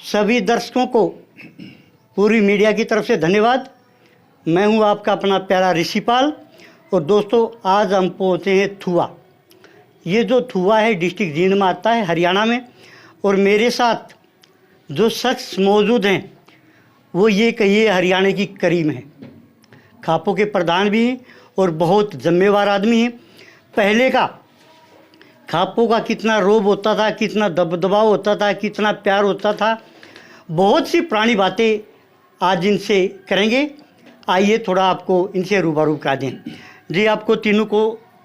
सभी दर्शकों को पूरी मीडिया की तरफ से धन्यवाद। मैं हूं आपका अपना प्यारा ऋषिपाल। और दोस्तों, आज हम पहुंचे हैं थुआ। ये जो थुआ है डिस्ट्रिक्ट जींद में आता है, हरियाणा में। और मेरे साथ जो शख्स मौजूद हैं वो ये कहिए हरियाणा की करीम है। खापों के प्रधान भी हैं और बहुत जिम्मेवार आदमी हैं। पहले का खापों का कितना रोब होता था, कितना दबदबाव होता था, कितना प्यार होता था, बहुत सी पुरानी बातें आज इनसे करेंगे। आइए थोड़ा आपको इनसे रूबरू करा दें। जी, आपको तीनों को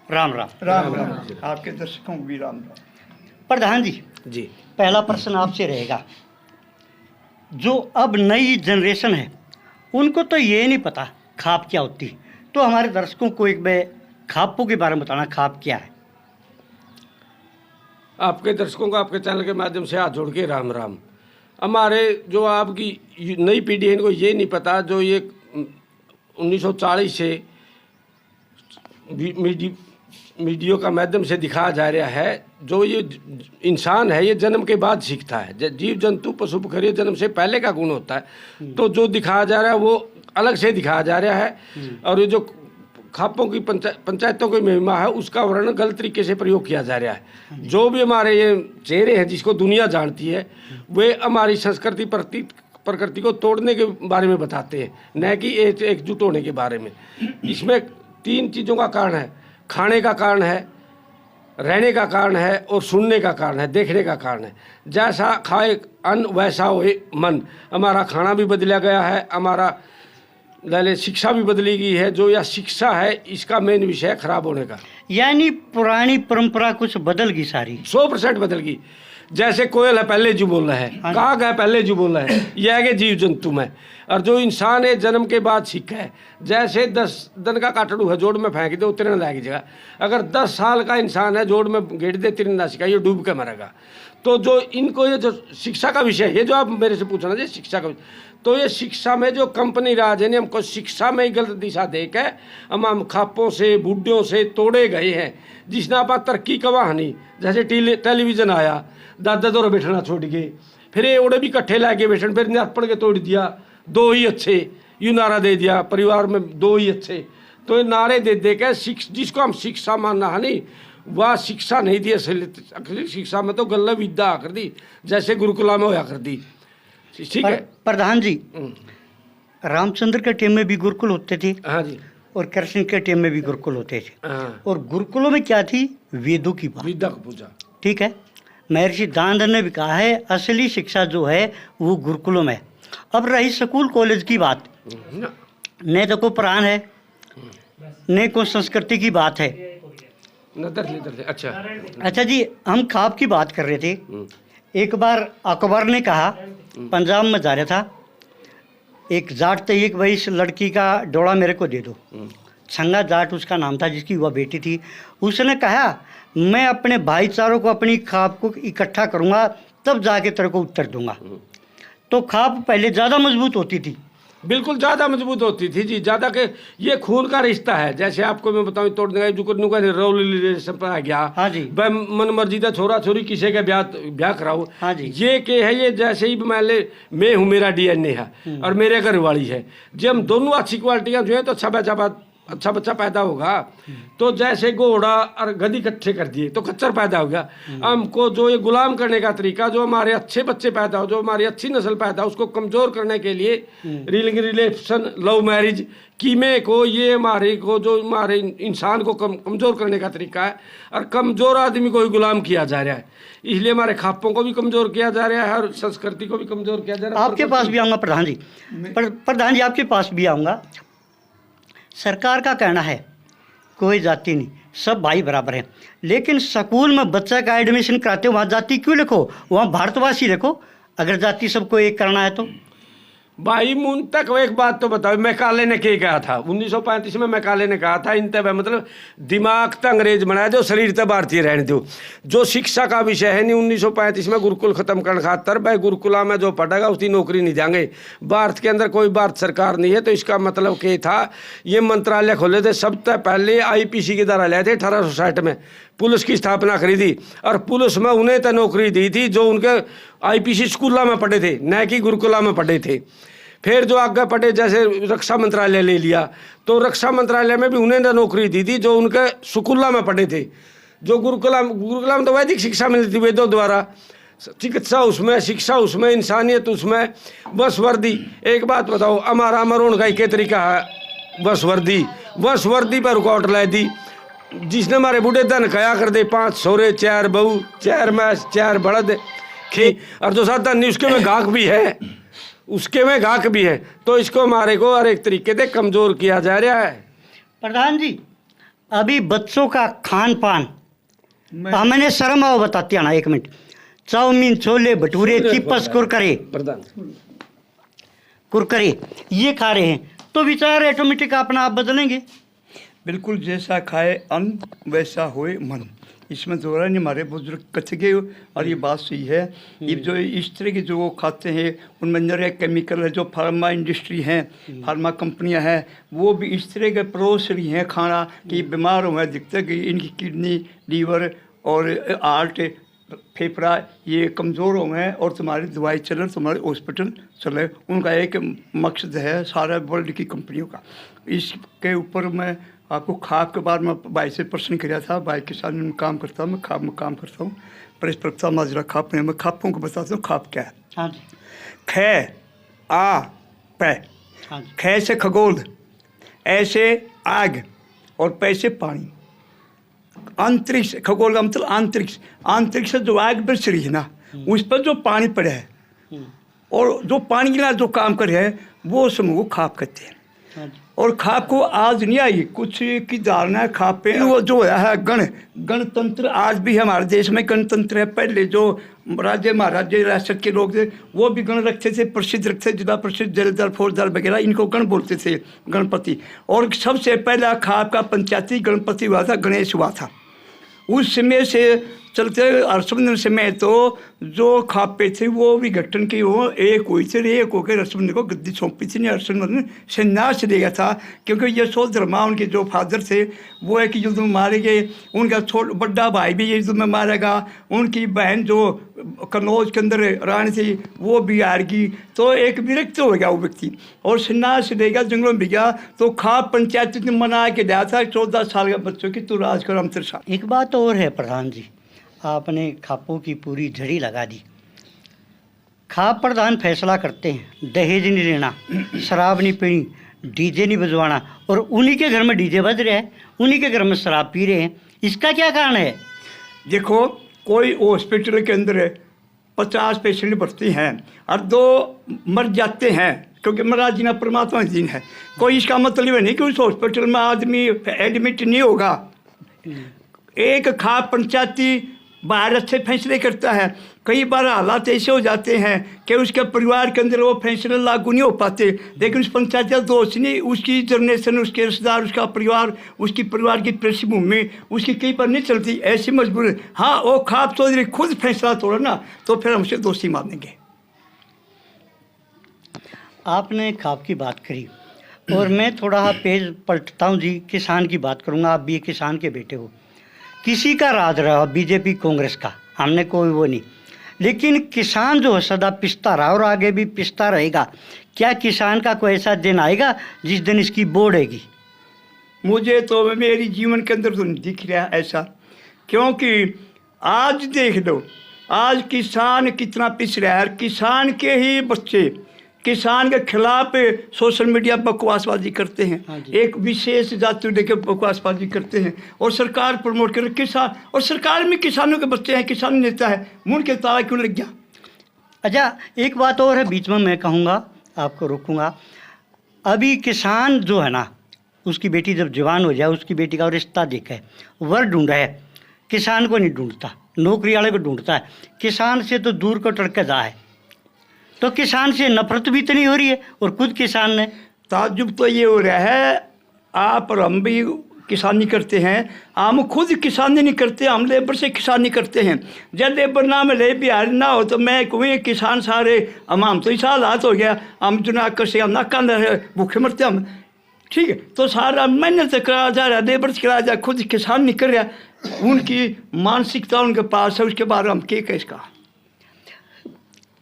राम राम। राम राम। आपके दर्शकों को भी राम राम। प्रधान जी, पहला प्रश्न आपसे रहेगा। जो अब नई जनरेशन है उनको तो ये नहीं पता खाप क्या होती है, तो हमारे दर्शकों को एक बार खापों के बारे में बताना, खाप क्या है। आपके दर्शकों को आपके चैनल के माध्यम से हाथ जोड़ के राम राम। हमारे जो आपकी नई पीढ़ी है इनको ये नहीं पता, जो ये 1940 से मीडिया का माध्यम से दिखाया जा रहा है। जो ये इंसान है ये जन्म के बाद सीखता है। जीव जंतु पशु पक्षी जन्म से पहले का गुण होता है, तो जो दिखाया जा रहा है वो अलग से दिखाया जा रहा है। और ये जो खापों की पंचायतों की महिमा है उसका वर्णन गलत तरीके से प्रयोग किया जा रहा है। जो भी हमारे ये चेहरे हैं जिसको दुनिया जानती है, वे हमारी संस्कृति प्रकृति को तोड़ने के बारे में बताते हैं, न कि एकजुट होने के बारे में। इसमें 3 चीज़ों का कारण है। खाने का कारण है, रहने का कारण है और सुनने का कारण है, देखने का कारण है। जैसा खाए अन्न वैसा होए मन। हमारा खाना भी बदला गया है, हमारा शिक्षा भी बदली गई है। जो यह शिक्षा है इसका मेन विषय है खराब होने का। यानी पुरानी परंपरा कुछ बदल गई, सारी 100% बदल गई। जैसे कोयल है पहले जो बोल रहा है, काग है पहले जो बोल रहा है, यह है कि जीव जंतु में। और जो इंसान है जन्म के बाद सीखा है। जैसे 10 दिन का काटड़ू है, जोड़ में फेंक दे उतरने लायक जगह। अगर 10 साल का इंसान है, जोड़ में गेड़ दे तिरने ना सीखा, ये डूब के मरेगा। तो जो इनको ये जो शिक्षा का विषय है, ये जो आप मेरे से पूछना चाहिए शिक्षा का, तो ये शिक्षा में जो कंपनी राज है ने हमको शिक्षा में ही गलत दिशा दे के हम खापों से बूढ़ों से तोड़े गए हैं। जिसने आप तरक्की का कहानी, जैसे टेलीविज़न आया, दादा दौरे बैठना छोड़ गए, फिर ये ओड़े भी इकट्ठे लाके बैठन, फिर नापड़ के तोड़ दिया, 2 ही अच्छे, यूँ नारा दे दिया परिवार में 2 ही अच्छे। तो ये नारे दे दे के जिसको हम शिक्षा मानना है नहीं, वह शिक्षा नहीं थी। असली शिक्षा में तो गल्ला विद्या कर दी, जैसे गुरुकुला में होया कर दी। ठीक है प्रधान जी, रामचंद्र के टाइम में भी गुरुकुल होते थे। हाँ जी। और कृष्ण के टाइम में भी गुरुकुल होते थे। हाँ। और गुरुकुलों में क्या थी? वेदों की बात, विद्या की पूजा। ठीक है। महर्षि दानंद ने भी कहा है असली शिक्षा जो है वो गुरुकुलों में। अब रही स्कूल कॉलेज की बात, न तो कोई प्राण है न कोई संस्कृति की बात है। अच्छा जी, हम खाप की बात कर रहे थे। एक बार अकबर ने कहा, पंजाब में जा रहा था, एक जाट थे, एक भाई इस लड़की का डोड़ा मेरे को दे दो। छंगा जाट उसका नाम था, जिसकी वह बेटी थी। उसने कहा मैं अपने भाईचारों को, अपनी खाप को इकट्ठा करूँगा, तब जाके तेरे को उत्तर दूंगा। तो खाप पहले ज़्यादा मजबूत होती थी। बिल्कुल ज़्यादा मजबूत होती थी जी, ज़्यादा के ये खून का रिश्ता है। जैसे आपको मैं बताऊँ, तोड़ देगा जो पर आ गया। हाँ जी। मन मर्जीदा छोरा छोरी किसी का ब्याह कराओ। हाँ जी। ये के है, ये जैसे ही मैं हूँ, मेरा DNA है और मेरे घर वाली है। जब हम दोनों अच्छी क्वालिटियाँ जो है तो अच्छा बच्चा पैदा होगा। तो जैसे घोड़ा और गधी इकट्ठे कर दिए तो खच्चर पैदा हो गया। हमको जो ये गुलाम करने का तरीका, जो हमारे अच्छे बच्चे पैदा हो, जो हमारी अच्छी नस्ल पैदा हो, उसको कमज़ोर करने के लिए रिलेशन, लव मैरिज, कीमे को, ये हमारे को जो हमारे इंसान को कमज़ोर करने का तरीका है। और कमज़ोर आदमी को ही गुलाम किया जा रहा है। इसलिए हमारे खापों को भी कमज़ोर किया जा रहा है और संस्कृति को भी कमज़ोर किया जा रहा है। आपके पास भी आऊँगा प्रधान जी। प्रधान जी, आपके पास भी आऊँगा। सरकार का कहना है कोई जाति नहीं, सब भाई बराबर हैं। लेकिन स्कूल में बच्चा का एडमिशन कराते हो, वहाँ जाति क्यों लिखो? वहाँ भारतवासी लिखो। अगर जाति सबको एक करना है तो भाई मुन तक एक बात तो बताओ, मैकाले ने क्या कहा था 1935 में? मैकाले ने कहा था इन तब मतलब दिमाग तो अंग्रेज बनाया दो, शरीर तो भारतीय रहने दो। जो शिक्षा का विषय है नहीं, 1935 में गुरुकुल खत्म करने खातर भाई गुरुकुला में जो पढ़ेगा उसकी नौकरी नहीं देंगे। भारत के अंदर कोई भारत सरकार नहीं है, तो इसका मतलब क्या था? ये मंत्रालय खोले थे सबसे पहले, IPC के द्वारा लाए थे 1860 में। पुलिस की स्थापना करी थी और पुलिस में उन्हें तो नौकरी दी थी जो उनके आईपीसी स्कूलों में पढ़े थे, न कि गुरुकुला में पढ़े थे। फिर जो आगे पढ़े जैसे रक्षा मंत्रालय ले लिया तो रक्षा मंत्रालय में भी उन्हें तो नौकरी दी थी जो उनके स्कूलों में पढ़े थे। जो गुरुकुला में तो वैदिक शिक्षा मिलती थी वेदों द्वारा, चिकित्सा उसमें, शिक्षा उसमें, इंसानियत उसमें, बस वर्दी। एक बात बताओ, हमारा अमरोन का एक तरीका है बस वर्दी पर रुकावट ला दी, जिसने हमारे बूढ़े धन कया कर दे 5 सौरे 4 बहू 4 मैस 4 बड़द खी, और जो साथ धन उसके में गाहक भी है, तो इसको हमारे को हर एक तरीके से कमजोर किया जा रहा है। प्रधान जी, अभी बच्चों का खान पान मैंने शर्म आओ बताती है ना, 1 minute, chowmein, chole bhature, chips, Kurkure ये खा रहे हैं, तो विचार ऑटोमेटिक अपना आप बदलेंगे। बिल्कुल, जैसा खाए अन्न वैसा होए मन, इसमें दोहरा नहीं। हमारे बुजुर्ग कथ गए और ये बात सही है। ये जो इस तरह के जो वो खाते हैं उनमें अंदर एक केमिकल है, जो फार्मा इंडस्ट्री हैं, फार्मा कंपनियां हैं, वो भी इस तरह के परोस रही हैं खाना कि बीमार हो गए, दिखते कि इनकी किडनी, लीवर और हार्ट, फेफड़ा ये कमज़ोर हो गए और तुम्हारी दवाई चले, तुम्हारे हॉस्पिटल चले। उनका एक मकसद है सारा वर्ल्ड की कंपनियों का। इसके ऊपर मैं आपको खाप के बाद में भाई से प्रश्न किया था, भाई के साथ में काम करता हूँ, मैं खाप में काम करता हूँ, परिस्पर्धा माजरा खाप में। मैं खापों को बताता हूँ खाप क्या है। हाँ जी। ख आ पै, हाँ जी। ख से खगोल, ऐसे आग और पै से पानी। अंतरिक्ष, खगोल का मतलब अंतरिक्ष, अंतरिक्ष जो आग बरस रही है ना, उस पर जो पानी पड़े है और जो पानी के जो काम करे है वो समूह को खाप कहते हैं। हाँ जी। और खाप को आज नहीं आई, कुछ की धारणा है खाप पे वो जो है गणतंत्र। आज भी हमारे देश में गणतंत्र है। पहले जो राजे महाराजे रियासत के लोग थे वो भी गण रखते थे, प्रसिद्ध रखते, जिला प्रसिद्ध, जलदार, फौजदार वगैरह, इनको गण बोलते थे, गणपति। और सबसे पहला खाप का पंचायती गणपति हुआ था, गणेश हुआ था। उस समय से चलते हर्षवर्धन समय तो जो खापे थे वो विघटन की वो एक हुई थी, एक होकर हर्षवर्धन को गद्दी सौंपी थी। नहीं, हर्षवर्धन संन्यास ले गया था क्योंकि यशोधर्मा उनके जो फादर थे वो एक युद्ध में मारे गए, उनका बड़ा भाई भी युद्ध में मारा गया, उनकी बहन जो कन्नौज के अंदर रानी थी वो भी हार गई। तो एक विरक्त हो गया वो व्यक्ति और संन्यास ले गया, जंगलों में गया। तो खाप पंचायत ने मना के दिया था 14 साल के बच्चों की, तू राज कर हम तेरे साथ। एक बात और है प्रधान जी, आपने खापों की पूरी झड़ी लगा दी। खाप प्रधान फैसला करते हैं दहेज नहीं लेना, शराब नहीं पीनी, डीजे नहीं बजवाना, और उन्हीं के घर में डीजे बज रहे हैं, उन्हीं के घर में शराब पी रहे हैं। इसका क्या कारण है? देखो, कोई हॉस्पिटल के अंदर 50 पेशेंट भर्ती हैं और 2 मर जाते हैं क्योंकि महाराज जी ना परमात्मा दिन है। कोई इसका मतलब नहीं कि उस हॉस्पिटल में आदमी एडमिट नहीं होगा। एक खाप पंचायती बाहर अच्छे फैसले करता है। कई बार हालात ऐसे हो जाते हैं कि उसके परिवार के अंदर वो फैसले लागू नहीं हो पाते, लेकिन उस पंचायत का दोष नहीं, उसकी जनरेशन, उसके रिश्तेदार, उसका परिवार, उसकी परिवार की पृष्ठभूमि उसकी कई बार नहीं चलती, ऐसी मजबूरी। हाँ, वो खाप चौधरी खुद फैसला तोड़ा ना तो फिर हम उसे दोषी मानेंगे। आपने खाप की बात करी और मैं थोड़ा पेज पलटता हूँ जी, किसान की बात करूँगा। आप भी किसान के बेटे हो। किसी का राज रहा, बीजेपी कांग्रेस का, हमने कोई वो नहीं, लेकिन किसान जो है सदा पिसता रहा और आगे भी पिसता रहेगा। क्या किसान का कोई ऐसा दिन आएगा जिस दिन इसकी बोर्ड आएगी? मुझे तो मेरी जीवन के अंदर तो नहीं दिख रहा ऐसा, क्योंकि आज देख लो आज किसान कितना पिस रहा है। किसान के ही बच्चे किसान के खिलाफ सोशल मीडिया पर बकवासबाजी करते हैं। हाँ जी। एक विशेष जाति लेकर बकवासबाजी करते हैं और सरकार प्रमोट कर किसान, और सरकार में किसानों के बच्चे हैं, किसान नेता है, मुंह के ताला क्यों लग गया? अच्छा, एक बात और है, बीच में मैं कहूँगा, आपको रोकूंगा। अभी किसान जो है ना, उसकी बेटी जब जवान हो जाए, उसकी बेटी का रिश्ता देखा है, वर ढूंढा है, किसान को नहीं ढूंढता, नौकरी वाले को ढूंढता है। किसान से तो दूर को टड़के जा है, तो किसान से नफरत भी इतनी हो रही है और खुद किसान ने। ताज्जुब तो ये हो रहा है, आप और हम भी किसानी करते हैं, हम खुद किसानी नहीं करते, हम लेबर से किसानी करते हैं। जब लेबर ना मिले, बिहार ना हो, तो मैं कहूँ किसान सारे हम तो इस हालात हो गया, हम जुनाकर से हम नाका भूखे मरते हम। ठीक है, तो सारा मेहनत करा जा रहा है, लेबर से करा जा, खुद किसान नहीं कर रहा। उनकी मानसिकता उनके पास है, उसके बारे में हम क्या कह इसका।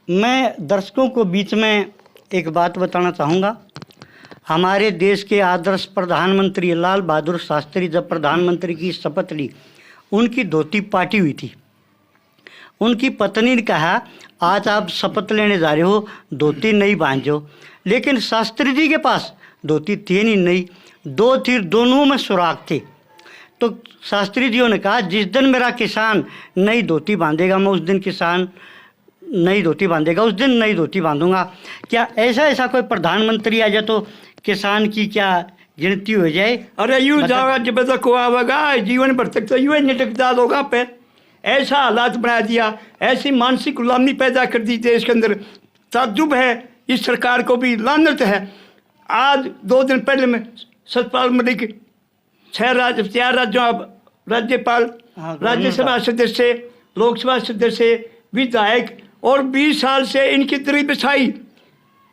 मैं दर्शकों को बीच में एक बात बताना चाहूँगा। हमारे देश के आदर्श प्रधानमंत्री लाल बहादुर शास्त्री जब प्रधानमंत्री की शपथ ली, उनकी धोती पाटी हुई थी। उनकी पत्नी ने कहा, आज आप शपथ लेने जा रहे हो, धोती नहीं बांधो। लेकिन शास्त्री जी के पास धोती थी नहीं, दो थी, दोनों में सुराख थे। तो शास्त्री जी ने कहा, जिस दिन मेरा किसान नई धोती बांधेगा, मैं उस दिन किसान नई धोती बांधेगा, उस दिन नई धोती बांधूंगा। क्या ऐसा कोई प्रधानमंत्री आ जाए तो किसान की क्या गिनती हो जाए? अरे यूँ जाओगा जब तक को आवेगा, जीवन भर तक तो यूँ ही निटकता होगा पे। ऐसा हालात बना दिया, ऐसी मानसिक गुलामी पैदा कर दी देश के अंदर। ताज्जुब है, इस सरकार को भी लानत है। आज 2 दिन पहले में सतपाल मलिक 4 राज्यों अब राज्यपाल, राज्यसभा सदस्य, लोकसभा सदस्य, विधायक, और 20 साल से इनकी दरी बिछाई।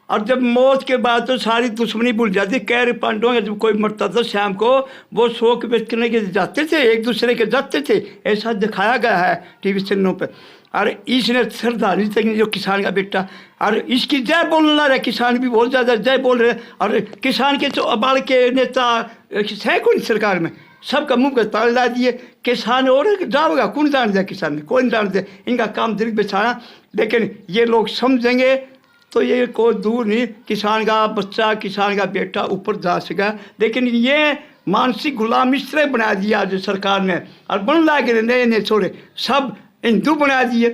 और जब मौत के बाद तो सारी दुश्मनी भूल जाती। कैर पांडवों का जब कोई मरता था शाम को, वो शोक व्यक्त करने के जाते थे, एक दूसरे के जाते थे। ऐसा दिखाया गया है टीवी चैनलों पर। और इसने श्रद्धांजलि तक जो किसान का बेटा, और इसकी जय बोलना रहे, किसान भी बहुत ज़्यादा जय बोल रहे। और किसान के जो अबाल के नेता है कौन सरकार में, सबका मुंह का ताल ला दिए। किसान और जाओगा, कौन जान दिया किसान ने, कौन जान दिया। इनका काम दिल बिछाना। लेकिन ये लोग समझेंगे तो ये कोई दूर नहीं, किसान का बच्चा, किसान का बेटा ऊपर जा सका। लेकिन ये मानसिक गुलाम इस तरह बना दिया जो सरकार ने, और बन लागे नए नए छोरे सब हिंदू बना दिए।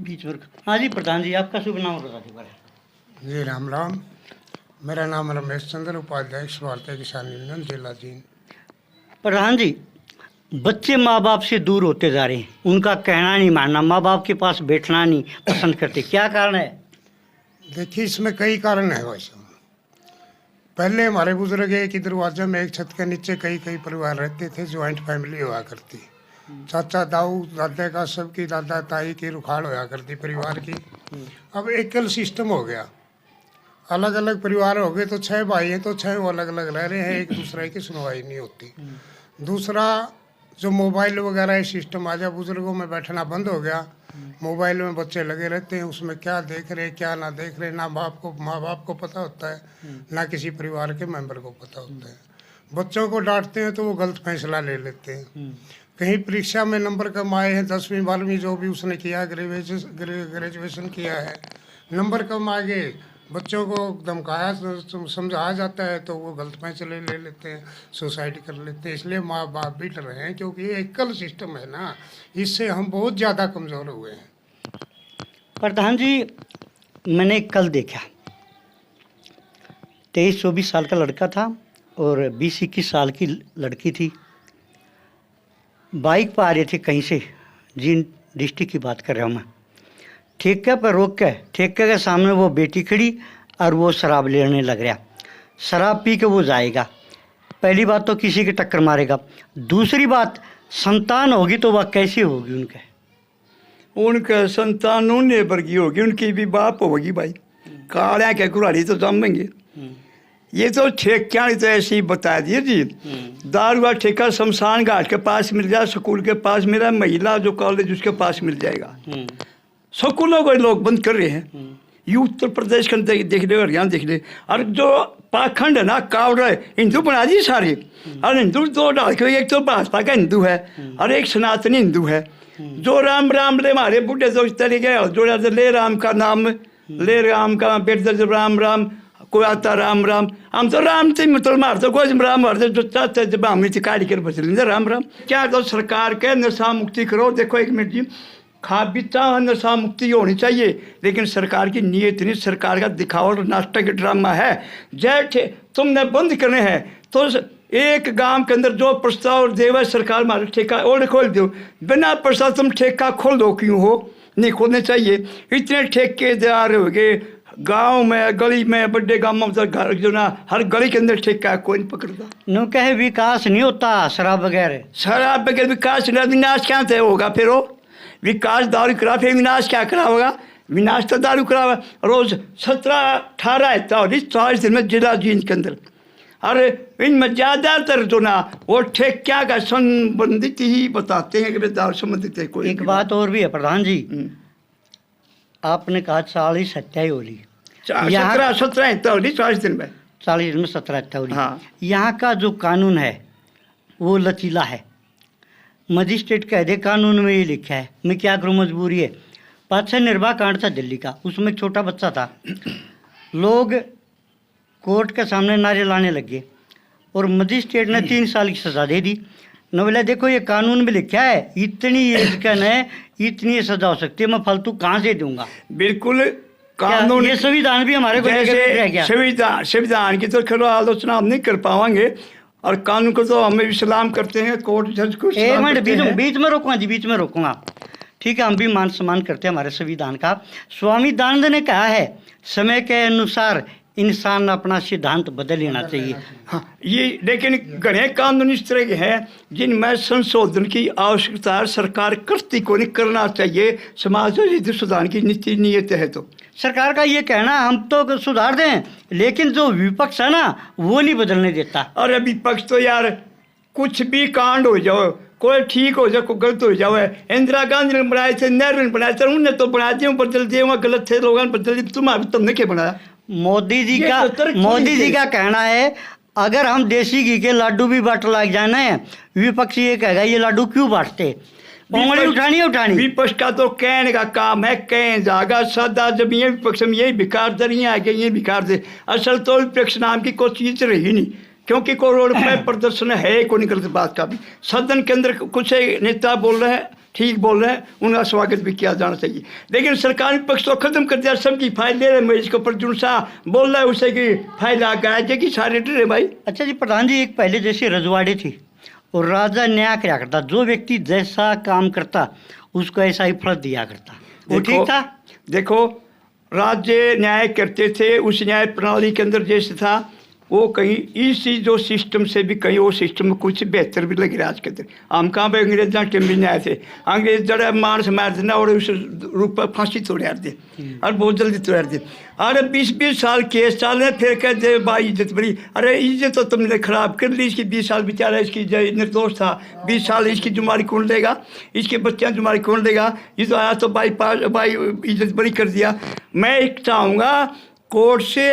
बीच वर्ग। हाँ जी प्रधान जी, आपका शुभ नाम बता दीजिए। जी राम राम, मेरा नाम रमेश चंद्र, उपाध्यक्ष भारतीय किसान यूनियन जिला जींद। प्रधान जी, बच्चे माँ बाप से दूर होते जा रहे हैं, उनका कहना नहीं मानना, माँ बाप के पास बैठना नहीं पसंद करते, क्या कारण है? देखिए, इसमें कई कारण है। वैसे पहले हमारे बुजुर्ग एक ही दरवाजे में एक छत के नीचे कई परिवार रहते थे, ज्वाइंट फैमिली हुआ करती। चाचा दाऊ दादा का, सबकी दादा ताई की रुखाड़ होया करती परिवार की। अब एकल सिस्टम हो गया, अलग अलग परिवार हो गए। तो 6 भाई हैं तो 6 अलग अलग रह रहे हैं, एक दूसरे की सुनवाई नहीं होती। दूसरा, जो मोबाइल वगैरह सिस्टम आ जाए, बुजुर्गों में बैठना बंद हो गया। मोबाइल में बच्चे लगे रहते हैं, उसमें क्या देख रहे क्या ना देख रहे, ना माँ बाप को पता होता है, ना किसी परिवार के मेंबर को पता होता है। बच्चों को डांटते हैं तो वो गलत फैसला ले लेते हैं। कहीं परीक्षा में नंबर कम आए हैं, 10वीं 12वीं जो भी उसने किया, ग्रेजुएशन किया है, नंबर कम आ गए, बच्चों को धमकाया समझाया जाता है तो वो गलत फैसले ले लेते हैं, सुसाइड कर लेते हैं। इसलिए माँ बाप भी डर रहे हैं, क्योंकि ये एकल सिस्टम है ना, इससे हम बहुत ज़्यादा कमज़ोर हुए हैं। प्रधान जी, मैंने कल देखा, 23-24 साल का लड़का था और 20-21 साल की लड़की थी। बाइक पर आ रहे थे कहीं से, जींद डिस्ट्रिक्ट की बात कर रहा हूँ मैं। ठेके पर रोक के, ठेके के सामने वो बेटी खड़ी और वो शराब लेने लग रहा। शराब पी के वो जाएगा। पहली बात तो किसी की टक्कर मारेगा, दूसरी बात संतान होगी तो वह कैसी होगी उनके संतान उन्हें वर्गी होगी, उनकी भी बाप होगी भाई। कालिया के कुराड़ी तो जमेंगे। ये तो ठेकियाँ तो ऐसे ही बता दिए जी। दारू का ठेका शमशान घाट के पास मिल जाए, स्कूल के पास मेरा, महिला जो कॉलेज उसके पास मिल जाएगा। स्कूलों को लोग बंद कर रहे हैं। ये उत्तर प्रदेश के अंदर देख ले, हरियाणा देख ले। और जो पाखंड है ना, कावड़ है, हिंदू बना दिए सारे। और हिंदू 2 डाल के, एक तो भाजपा का हिंदू है और एक सनातनी हिंदू है। जो राम राम ले, हमारे बूढ़े तो इस तरीके जोड़ा, ले राम का नाम, ले राम का बेट, राम राम कोई आता राम राम। हम तो राम से मतलब मारते कोई राम मारते, जो चाहते जब हम काट कर बच लेंगे राम राम। क्या तो सरकार के नशा मुक्ति करो। देखो एक मिनट जी, खा पीता नशा मुक्ति होनी चाहिए, लेकिन सरकार की नीयत नहीं, सरकार का दिखावट नाटक ड्रामा है। जैसे तुमने बंद करने हैं तो एक गांव के अंदर जो प्रस्ताव देवे सरकार, मारे ठेका और खोल दो। बिना प्रस्ताव तुम ठेका खोल दो, क्यों हो, नहीं खोलने चाहिए। इतने ठेकेदार हो गए गांव में, गली में, बड़े गांव में, जो ना हर गली के अंदर ठेका, कोई नहीं पकड़ता। नो कहे विकास नहीं होता, शराब वगैरह, शराब वगैरह विकास, विनाश क्या तय होगा फिर? वो विकास दारू करा, फिर विनाश क्या करा होगा? विनाश तो दारू करा हुआ। रोज 17-18 40 दिन में जिला जींद के अंदर और इनमें ज़्यादातर जो ना वो ठेकिया का संबंधित ही बताते हैं कि बेदार संबंधित है कोई एक बात और भी है प्रधान जी, आपने कहा 40 हत्याएं हो ली, 17 होली 40 दिन में 40 में 17 हत्या हो ली। हाँ। यहाँ का जो कानून है वो लचीला है। मजिस्ट्रेट कह दे कानून में ये लिखा है, मैं क्या करूँ, मजबूरी है। 5-6 निर्भया कांड था दिल्ली का, उसमें एक छोटा बच्चा था, लोग कोर्ट के सामने नारे लाने लगे और मजिस्ट्रेट ने 3 साल की सज़ा दे दी। न बोला देखो ये कानून में लिखा है, इतनी एज का है, इतनी सज़ा हो सकती है, मैं फालतू कहाँ से दूंगा। बिल्कुल क्या कानून ये संविधान भी हमारे को लेकर रह गया। जैसे संविधान की तो खैर आलोचना हम नहीं कर पाएंगे और कानून को तो हमें भी सलाम करते हैं, कोर्ट जज को एक सलाम मिनट करते हैं। बीच में रोकूंगा जी, बीच में रोकूंगा। ठीक है, हम भी मान सम्मान करते हैं हमारे संविधान का। स्वामी दयानंद ने कहा है समय के अनुसार इंसान अपना सिद्धांत बदल लेना चाहिए। हाँ, ये लेकिन घने कानून इस तरह के हैं जिनमें संशोधन की आवश्यकता है, सरकार करती को नहीं, करना चाहिए। समाज में सुधार की नीति नियत है तो सरकार का ये कहना हम तो सुधार दें, लेकिन जो विपक्ष है ना वो नहीं बदलने देता। और अभी पक्ष तो यार कुछ भी कांड हो जाओ, कोई ठीक हो जाए, कोई गलत हो जाए। इंदिरा गांधी ने बनाए थे, नेहरू ने बनाए थे, उन्होंने तो बना दिए, बदल दिए, वहाँ गलत थे, लोगों ने बदल दिए, तुमने क्या बनाया। मोदी जी ये का तो तरक्की मोदी जी है। का कहना है अगर हम देसी घी के लाडू भी बांट लग जाना है, विपक्ष ये कहेगा ये लाडू क्यों बांटते, उंगली उठानी उठानी। विपक्ष का तो कहने का काम है, कहें जागा सदा जब ये विपक्ष में यही भिखार दर आगे ये भिखार दे। असल तो विपक्ष नाम की कोई चीज रही नहीं, क्योंकि कोई रोड पर प्रदर्शन है को नहीं करते। बात का भी सदन के अंदर कुछ नेता बोल रहे हैं, ठीक बोल रहे हैं, उनका स्वागत भी किया जाना चाहिए। लेकिन सरकारी पक्ष तो खत्म कर दिया, सबकी फाइल ले रहे हैं। इसके ऊपर जुनसा बोल रहा है उसे कि फाइल आ गया कि सारे डरे भाई। अच्छा जी प्रधान जी, एक पहले जैसे रजवाड़े थी और राजा न्याय किया करता, जो व्यक्ति जैसा काम करता उसको ऐसा ही फल दिया करता, वो ठीक था। देखो राज्य न्याय करते थे, उस न्याय प्रणाली के अंदर जैसे था वो कहीं इसी जो सिस्टम से भी कहीं वो सिस्टम में कुछ बेहतर भी लग रहा है आज के दिन। हम कहाँ पे अंग्रेजा के भी न्याय थे, अंग्रेज जरा मानस मार देना और उस रूप पर फांसी तोड़ा दे और बहुत जल्दी तोड़ा दे। अरे 20-20 साल केस चल रहे, फिर कहते भाई इज्जत बड़ी। अरे इज्जत तो तुमने खराब कर ली इसकी। 20 साल बेचारा इसकी निर्दोष था, 20 साल इसकी जुम्मेवारी कौन लेगा, इसके बच्चे जुम्मेवारी कौन लेगा। ये तो आया तो भाई इज्जत बड़ी कर दिया। मैं एक चाहूँगा कोर्ट से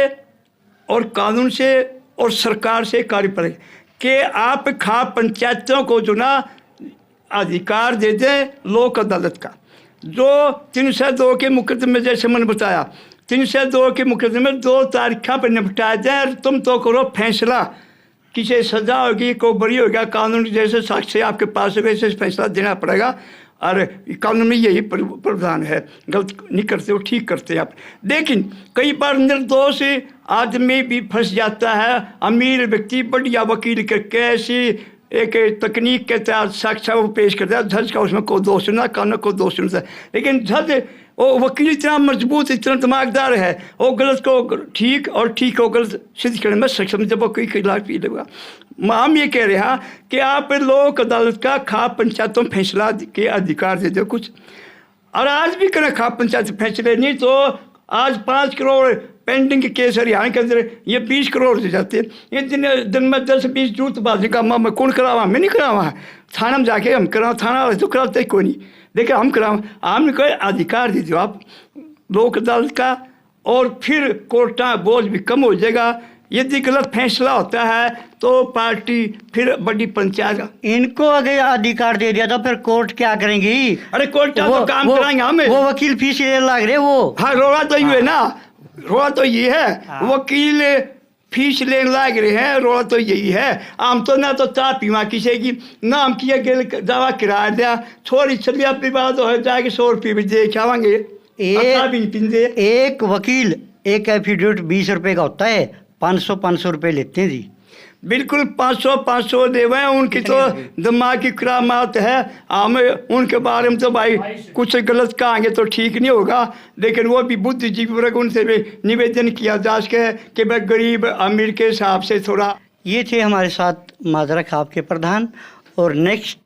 और कानून से और सरकार से कार्य पड़े कि आप खाप पंचायतों को जो ना अधिकार दे दें लोक अदालत का। जो 302 के मुकदमे जैसे मैंने बताया, 302 के मुकदमे 2 तारीखों पर निपटाए जाए। तुम तो करो फैसला, किसी सजा होगी, कोई बड़ी होगा, कानून जैसे साक्ष्य आपके पास होगा ऐसे फैसला देना पड़ेगा। और कानून में यही प्रावधान है, गलत नहीं करते हो ठीक करते आप। लेकिन कई बार निर्दोष आदमी भी फंस जाता है। अमीर व्यक्ति बढ़िया वकील करके ऐसी एक तकनीक के तहत साक्ष्य वो पेश करता है, जज का उसमें कोई दोष ना, कानून को दोष नहीं। लेकिन जज वो वकील इतना मजबूत, इतना दिमागदार है, वो गलत को ठीक और ठीक को गलत सिद्ध करने में सक्षम जब वो कोई खिलाफ पी लेगा। हम ये कह रहे हैं कि आप लोक अदालत का खाप पंचायतों फैसला के अधिकार दे दो कुछ। और आज भी करें खाप पंचायत फैसले, नहीं तो आज 5 करोड़ पेंडिंग के केस हरियाणा के अंदर ये 20 करोड़ हो जाते हैं। ये दिन में 10-20 जूतबाजी का मैं कौन करावा, मैं नहीं करावा। थाना में जाके हम कराओ, थाना वाले तो कराते कोई नहीं, देखिए हम कराओ। हमने कोई अधिकार दे दो आप लोक अदालत का, और फिर कोर्टा बोझ भी कम हो जाएगा। यदि गलत फैसला होता है तो पार्टी फिर बड़ी पंचायत इनको अगर अधिकार दे दिया तो फिर कोर्ट क्या करेंगी। अरे कोर्ट तो काम कराएंगे हमें, वो वकील फीस ले लग रहे वो। हाँ रोड़ा तो ये है ना, रोड़ा तो ये है, वकील फीस लेने लाग रहे हैं, रोड़ा तो यही है। हम तो ना तो चाह पीवा किसी की नाम किया गेल दवा किराया दिया, थोड़ी छलिया पे बात हो जाएगी 100 रुपये भी दे के आवांगे। एक वकील एक एफिडेविट 20 रुपये का होता है, 500 रुपये लेते हैं जी। बिल्कुल 500 देवे, उनकी तो दिमाग की करामात है। हमें उनके बारे में तो भाई कुछ गलत कहेंगे तो ठीक नहीं होगा, लेकिन वो भी बुद्धिजीवी वर्ग, उनसे भी निवेदन किया जा सके कि भाई गरीब अमीर के हिसाब से थोड़ा। ये थे हमारे साथ माजरा खाप के प्रधान। और नेक्स्ट